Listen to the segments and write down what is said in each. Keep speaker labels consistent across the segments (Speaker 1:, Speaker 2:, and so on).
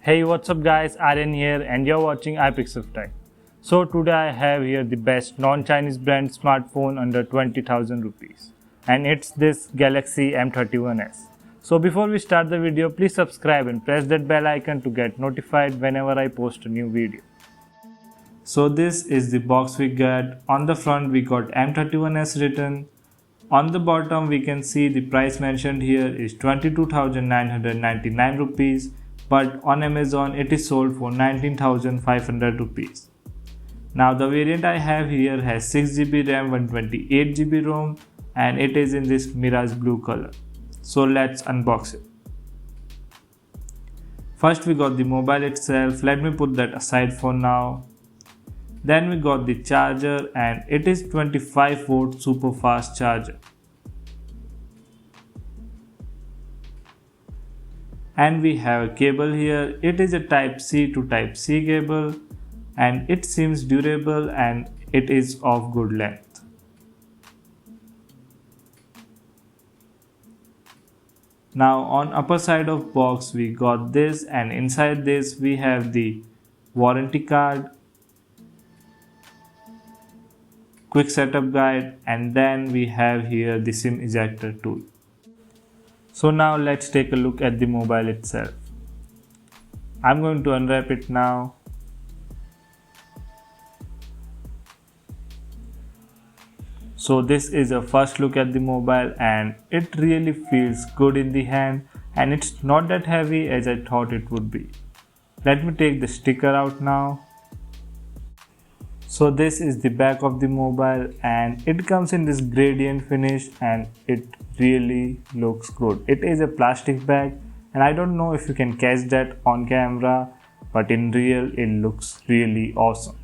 Speaker 1: Hey, what's up guys, Aryan here and you're watching iPixel Tech. So today I have here the best non-Chinese brand smartphone under 20,000 rupees and it's this Galaxy M31s. So before we start the video, please subscribe and press that bell icon to get notified whenever I post a new video. So this is the box we got. On the front we got M31s written. On the bottom we can see the price mentioned here is 22,999 rupees. But on Amazon it is sold for 19,500 rupees. Now the variant I have here has 6GB RAM, 128GB ROM and it is in this Mirage blue color. So let's unbox it. First we got the mobile itself, let me put that aside for now. Then we got the charger and it is 25V super fast charger. And we have a cable here. It is a type C to type C cable and it seems durable and it is of good length. Now on upper side of box we got this, and inside this we have the warranty card, quick setup guide, and then we have here the SIM ejector tool. So now let's take a look at the mobile itself. I'm going to unwrap it now. So this is a first look at the mobile and it really feels good in the hand and it's not that heavy as I thought it would be. Let me take the sticker out now. So this is the back of the mobile and it comes in this gradient finish and it really looks good. It is a plastic bag and I don't know if you can catch that on camera, but in real it looks really awesome.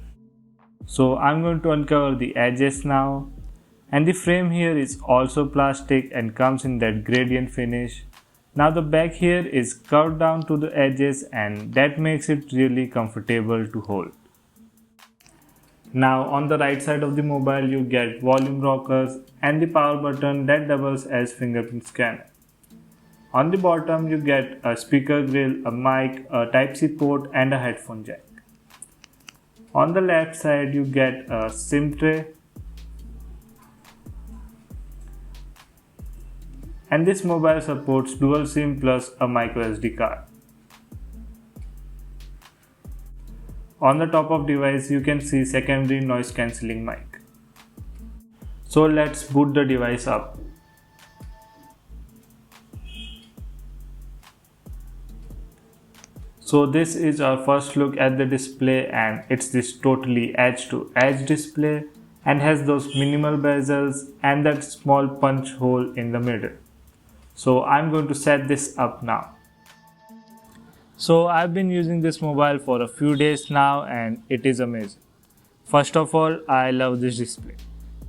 Speaker 1: So I'm going to uncover the edges now, and the frame here is also plastic and comes in that gradient finish. Now the back here is curved down to the edges and that makes it really comfortable to hold. Now on the right side of the mobile you get volume rockers and the power button that doubles as fingerprint scanner. On the bottom you get a speaker grill, a mic, a Type-C port and a headphone jack. On the left side you get a SIM tray. And this mobile supports dual SIM plus a micro SD card. On the top of device you can see secondary noise cancelling mic. So let's boot the device up. So this is our first look at the display and it's this totally edge to edge display and has those minimal bezels and that small punch hole in the middle. So I'm going to set this up now. So I've been using this mobile for a few days now and it is amazing. First of all, I love this display.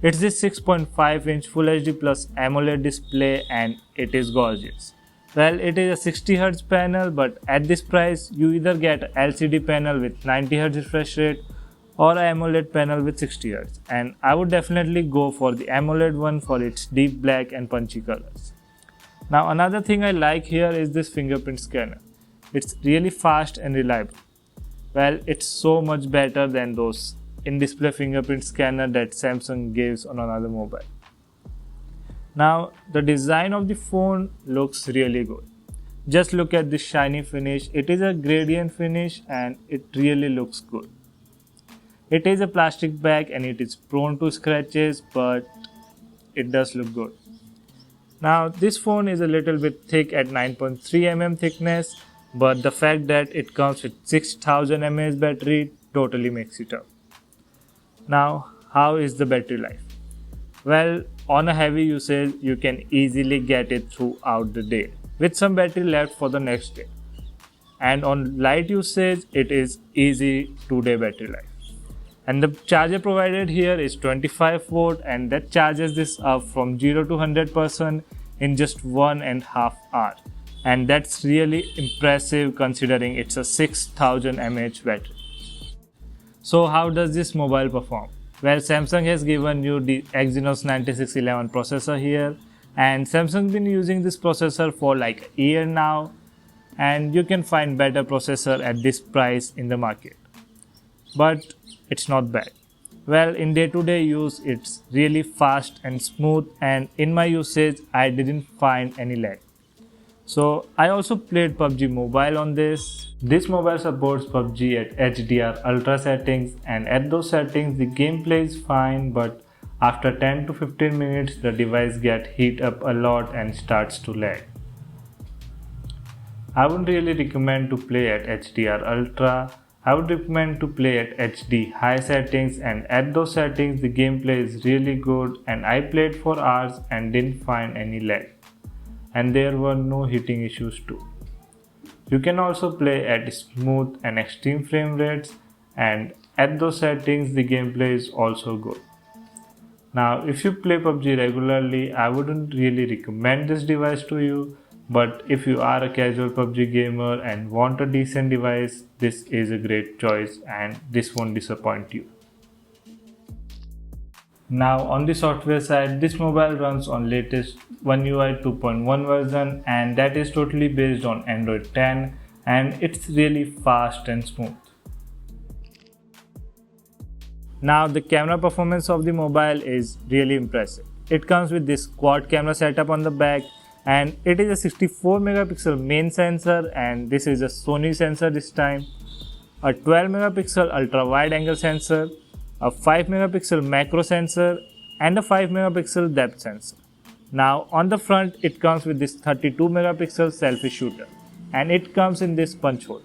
Speaker 1: It's this 6.5-inch Full HD Plus Amoled display and it is gorgeous. Well, it is a 60Hz panel, but at this price you either get an LCD panel with 90Hz refresh rate or an AMOLED panel with 60Hz, and I would definitely go for the AMOLED one for its deep black and punchy colors. Now another thing I like here is this fingerprint scanner. It's really fast and reliable. Well, it's so much better than those in-display fingerprint scanner that Samsung gives on another mobile. Now, the design of the phone looks really good. Just look at this shiny finish. It is a gradient finish and it really looks good. It is a plastic bag and it is prone to scratches, but it does look good. Now, this phone is a little bit thick at 9.3 mm thickness, but the fact that it comes with 6000 mAh battery totally makes it up. Now, how is the battery life? Well, on a heavy usage, you can easily get it throughout the day, with some battery left for the next day. And on light usage, it is easy 2-day battery life. And the charger provided here is 25V and that charges this up from 0 to 100% in just 1.5 hours. And that's really impressive considering it's a 6000 mAh battery. So how does this mobile perform? Well, Samsung has given you the Exynos 9611 processor here, and Samsung been using this processor for like a year now, and you can find better processor at this price in the market. But it's not bad. Well, in day-to-day use, it's really fast and smooth, and in my usage, I didn't find any lag. So I also played PUBG Mobile on this. This mobile supports PUBG at HDR Ultra settings, and at those settings the gameplay is fine, but after 10 to 15 minutes the device gets heat up a lot and starts to lag. I wouldn't really recommend to play at HDR Ultra. I would recommend to play at HD high settings, and at those settings the gameplay is really good, and I played for hours and didn't find any lag. And there were no heating issues too. You can also play at smooth and extreme frame rates, and at those settings the gameplay is also good. Now if you play PUBG regularly, I wouldn't really recommend this device to you, but if you are a casual PUBG gamer and want a decent device, this is a great choice and this won't disappoint you. Now on the software side, this mobile runs on latest One UI 2.1 version, and that is totally based on Android 10, and it's really fast and smooth. Now the camera performance of the mobile is really impressive. It comes with this quad camera setup on the back, and it is a 64 megapixel main sensor, and this is a Sony sensor this time, a 12 megapixel ultra wide angle sensor, a 5 megapixel macro sensor, and a 5 megapixel depth sensor. Now on the front it comes with this 32 megapixel selfie shooter, and it comes in this punch hole.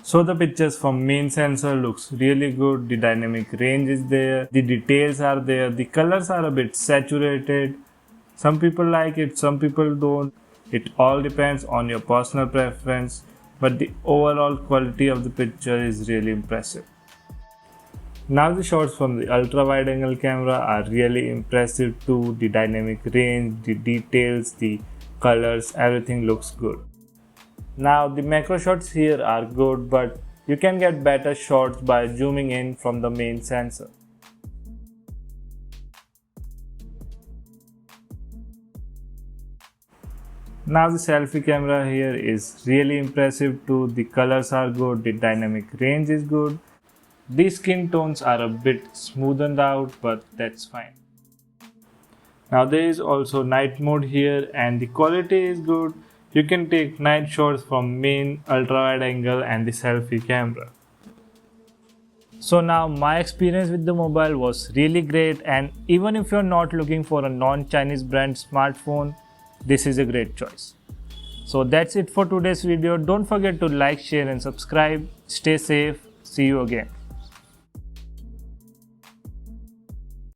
Speaker 1: So the pictures from main sensor looks really good, the dynamic range is there, the details are there, the colors are a bit saturated. Some people like it, some people don't. It all depends on your personal preference, but the overall quality of the picture is really impressive. Now the shots from the ultra wide angle camera are really impressive too. The dynamic range, the details, the colors, everything looks good. Now the macro shots here are good, but you can get better shots by zooming in from the main sensor. Now the selfie camera here is really impressive too. The colors are good, the dynamic range is good. The skin tones are a bit smoothened out, but that's fine. Now there is also night mode here, and the quality is good. You can take night shots from main, ultra wide angle and the selfie camera. So now my experience with the mobile was really great, and even if you're not looking for a non-Chinese brand smartphone, this is a great choice. So that's it for today's video. Don't forget to like, share and subscribe. Stay safe. See you again.